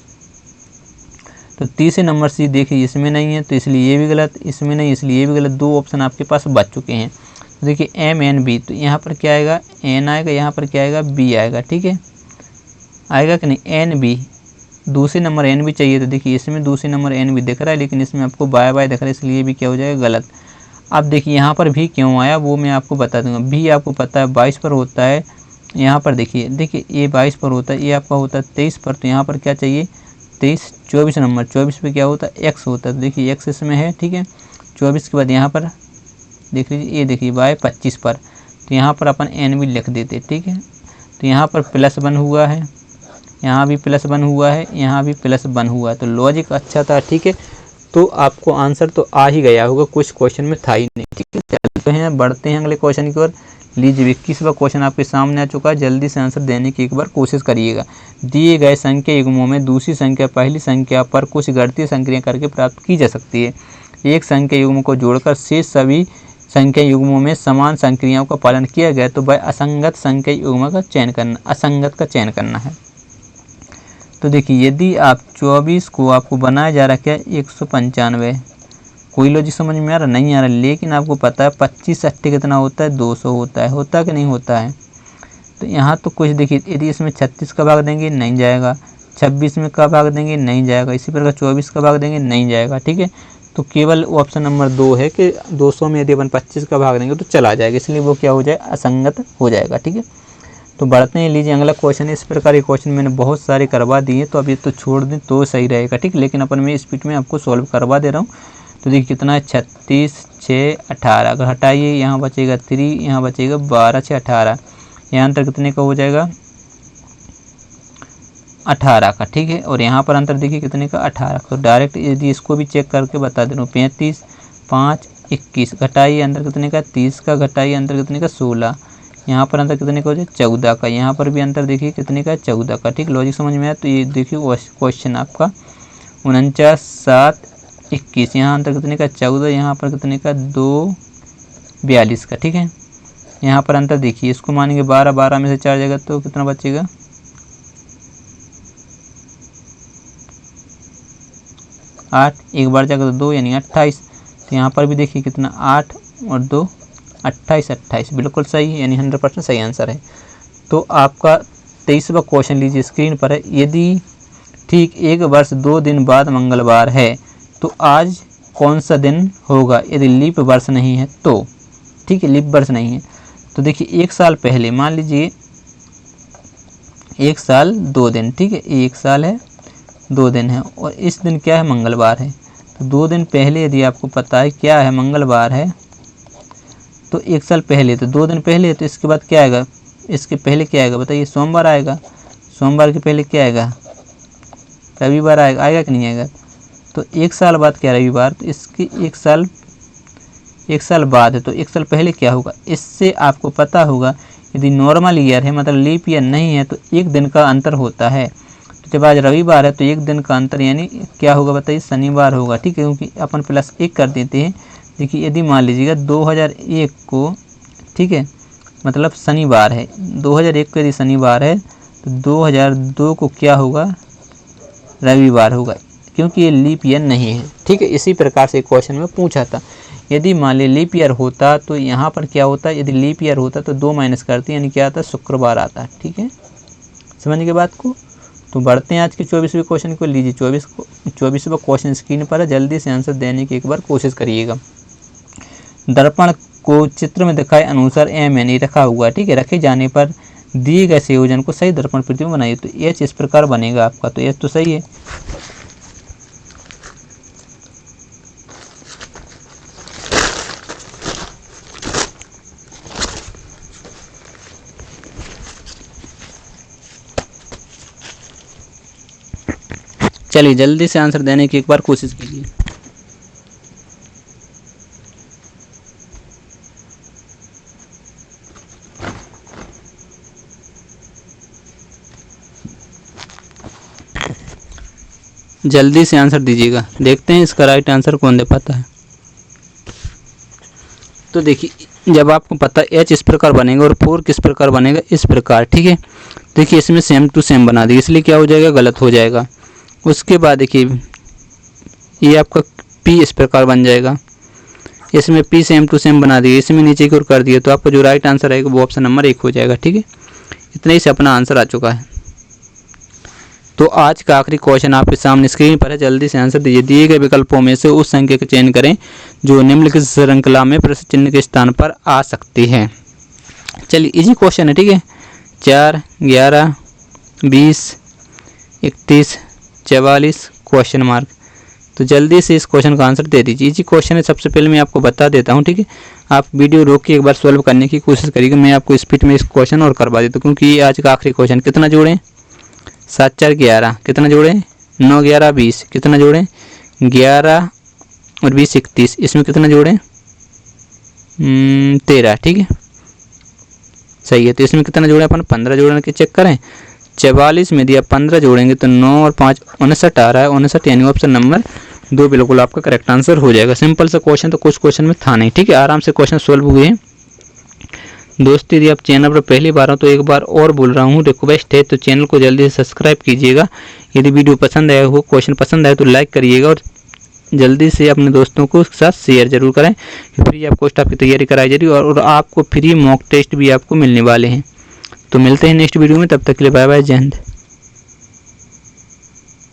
तो तीसरे नंबर C देखिए इसमें नहीं है, तो इसलिए ये भी गलत, इसमें नहीं इसलिए ये भी गलत। 2 ऑप्शन आपके पास बच चुके हैं। तो देखिए MNB, तो यहाँ पर क्या आएगा, N आएगा, यहाँ पर क्या आएगा, B आएगा। ठीक है, आएगा कि नहीं, NB, दूसरे नंबर NB चाहिए, तो देखिए इसमें दूसरे नंबर NB दिख रहा है, लेकिन इसमें आपको बाय दिख रहा है, इसलिए भी क्या हो जाएगा गलत। अब देखिए यहाँ पर भी क्यों आया वो मैं आपको बता दूंगा। भी आपको पता है 22 पर होता है, यहाँ पर देखिए ये 22 पर होता है, ये आपका होता है 23 पर, तो यहाँ पर क्या चाहिए 23, 24 नंबर, 24 पे क्या होता है X होता है, तो देखिए X इसमें है। ठीक है, 24 के बाद यहाँ पर देख लीजिए, ये देखिए Y 25 पर, तो यहाँ पर अपन NB लिख देते। ठीक है, तो यहाँ पर +1 हुआ है, यहाँ भी +1 हुआ है, यहाँ भी +1 हुआ है, तो लॉजिक अच्छा था। ठीक है, तो आपको आंसर तो आ ही गया होगा, कुछ क्वेश्चन में था ही नहीं। ठीक है, चलते हैं बढ़ते हैं अगले क्वेश्चन की ओर। लीजिए 21वां क्वेश्चन आपके सामने आ चुका है, जल्दी से आंसर देने की एक बार कोशिश करिएगा। दिए गए संख्या युग्मों में दूसरी संख्या पहली संख्या पर कुछ गणितीय संक्रिया करके प्राप्त की जा सकती है। एक संख्या युग्म को जोड़कर शेष सभी संख्या युग्मों में समान संक्रियाओं का पालन किया गया तो वह असंगत संख्या युग्म का चयन करना, असंगत का चयन करना है। तो देखिए यदि आप 24 को आपको बनाया जा रहा है 195, कोई लॉजिक समझ में आ रहा नहीं आ रहा, लेकिन आपको पता है 25 अट्ठे कितना होता है 200 होता है कि नहीं होता है। तो यहाँ तो कुछ देखिए, यदि इसमें 36 का भाग देंगे नहीं जाएगा, 26 में का भाग देंगे नहीं जाएगा, इसी प्रकार 24 का भाग देंगे नहीं जाएगा, ठीक है। तो केवल ऑप्शन नंबर 2 है कि 200 में यदि अपन 25 का भाग देंगे तो चला जाएगा, इसलिए वो क्या हो जाएगा, असंगत हो जाएगा, ठीक है। तो बढ़ते हैं, लीजिए अगला क्वेश्चन है। इस प्रकार के क्वेश्चन मैंने बहुत सारे करवा दिए, तो अब ये तो छोड़ दें तो सही रहेगा, ठीक। लेकिन अपन मैं स्पीड में आपको सॉल्व करवा दे रहा हूँ। तो देखिए कितना है 36 6 18, अगर हटाइए यहाँ बचेगा 3, यहाँ बचेगा 12 6 18, यहाँ अंतर कितने का हो जाएगा 18 का, ठीक है। और यहाँ पर अंतर देखिए कितने का 18 का। तो डायरेक्ट यदि इसको भी चेक करके बता दे रहा हूँ, 35 5 21, घटाइए अंतर कितने का 30 का, घटाइए अंतर कितने का 16, यहाँ पर अंतर कितने का हो जाए 14 का, यहाँ पर भी अंतर देखिए कितने का 14 का, ठीक। लॉजिक समझ में आया। तो ये देखिए क्वेश्चन आपका 49 7 21, यहाँ अंतर कितने का 14, यहाँ पर कितने का 2 42 का, ठीक है। यहाँ पर अंतर देखिए, इसको मानेंगे 12, 12 में से 4 जाएगा तो कितना बचेगा 8, एक बार जाएगा तो 2 यानी 28। तो यहाँ पर भी देखिए कितना 8 और 2 28, 28 बिल्कुल सही है, यानी 100% सही आंसर है। तो आपका 23वां क्वेश्चन लीजिए स्क्रीन पर है। यदि ठीक 1 वर्ष 2 दिन बाद मंगलवार है तो आज कौन सा दिन होगा यदि लीप वर्ष नहीं है तो, ठीक है, लीप वर्ष नहीं है। तो देखिए 1 साल पहले मान लीजिए 1 साल 2 दिन, ठीक है, 1 साल है 2 दिन है और इस दिन क्या है मंगलवार है। तो 2 दिन पहले यदि आपको पता है क्या है मंगलवार है तो 1 साल पहले, तो 2 दिन पहले है तो इसके बाद क्या आएगा, इसके पहले क्या आएगा बताइए, सोमवार आएगा। सोमवार के पहले क्या आएगा, रविवार आएगा, आएगा कि नहीं आएगा। तो 1 साल बाद क्या रविवार, तो इसकी 1 साल बाद है तो 1 साल पहले क्या होगा। इससे आपको पता होगा यदि नॉर्मल ईयर है मतलब लीप ईयर नहीं है तो 1 दिन का अंतर होता है। तो जब आज रविवार है तो 1 दिन का अंतर यानी क्या होगा बताइए, शनिवार होगा, ठीक है, क्योंकि अपन +1 कर देते हैं। देखिए यदि मान लीजिएगा 2001 को, ठीक है, मतलब शनिवार है, 2001 को यदि शनिवार है तो 2002 को क्या होगा रविवार होगा, क्योंकि ये लीप ईयर नहीं है, ठीक है। इसी प्रकार से क्वेश्चन में पूछा था। यदि मान ली लीप ईयर होता तो यहाँ पर क्या होता, यदि लीप ईयर होता तो 2 माइनस करते यानी क्या आता, शुक्रवार आता, ठीक है, समझ गए बात को। तो बढ़ते हैं आज के 24वें क्वेश्चन को। लीजिए 24वां क्वेश्चन स्क्रीन पर है, जल्दी से आंसर देने की एक बार कोशिश करिएगा। दर्पण को चित्र में दिखाए अनुसार MN रखा हुआ है, ठीक है, रखे जाने पर दिए गए संयोजन को सही दर्पण प्रतिबिंब बनाइए। तो H इस प्रकार बनेगा आपका, तो H तो सही है। चलिए जल्दी से आंसर देने की एक बार कोशिश कीजिए। जल्दी से आंसर दीजिएगा, देखते हैं इसका राइट आंसर कौन दे पाता है। तो देखिए जब आपको पता H इस प्रकार बनेगा और 4 किस प्रकार बनेगा, इस प्रकार, ठीक है। देखिए इसमें सेम टू सेम बना दिए, इसलिए क्या हो जाएगा, गलत हो जाएगा। उसके बाद देखिए ये आपका P इस प्रकार बन जाएगा, इसमें P सेम टू सेम बना दिए, इसमें नीचे की ओर कर दिए, तो आपका जो राइट आंसर आएगा वो ऑप्शन नंबर 1 हो जाएगा, ठीक है। इतना ही से अपना आंसर आ चुका है। तो आज का आखिरी क्वेश्चन आपके सामने स्क्रीन पर है, जल्दी से आंसर दीजिए। दिए गए विकल्पों में से उस संख्या का चयन करें जो निम्नलिखित श्रृंखला में प्रश्न चिन्ह के स्थान पर आ सकती है। चलिए इजी क्वेश्चन है, ठीक है। 4 11 20 31 44 क्वेश्चन मार्क। तो जल्दी से इस क्वेश्चन का आंसर दे दीजिए। इजी क्वेश्चन है, सबसे पहले मैं आपको बता देता हूँ, ठीक है। आप वीडियो रोक के एक बार सॉल्व करने की कोशिश करिएगा, मैं आपको स्पीड में इस क्वेश्चन और करवा देता हूँ, क्योंकि ये आज का आखिरी क्वेश्चन। कितना जोड़ें, 7 4 11, कितना जोड़ें 9 11 20, कितना जोड़ें 11 और 20 31, इसमें कितना जोड़ें 13, ठीक है, सही है। तो इसमें कितना जोड़ें अपन 15 जोड़ने के चेक करें। 44 में दिया 15 जोड़ेंगे तो 9 और 5 59 आ रहा है, 59 यानी ऑप्शन नंबर 2 बिल्कुल आपका करेक्ट आंसर हो जाएगा। सिंपल सा क्वेश्चन, तो कुछ क्वेश्चन में था नहीं, ठीक है, आराम से क्वेश्चन सोल्व हुए हैं। दोस्तों यदि आप चैनल पर पहली बार हो तो एक बार और बोल रहा हूँ, रिक्वेस्ट है तो चैनल को जल्दी से सब्सक्राइब कीजिएगा। यदि वीडियो पसंद आया हो, क्वेश्चन पसंद आए तो लाइक करिएगा और जल्दी से अपने दोस्तों को साथ शेयर जरूर करें। फ्री ऑफ कॉस्ट आपकी तैयारी कराई जा रही है और आपको फ्री मॉक टेस्ट भी आपको मिलने वाले हैं। तो मिलते हैं नेक्स्ट वीडियो में, तब तक के लिए बाय बाय, जय हिंद।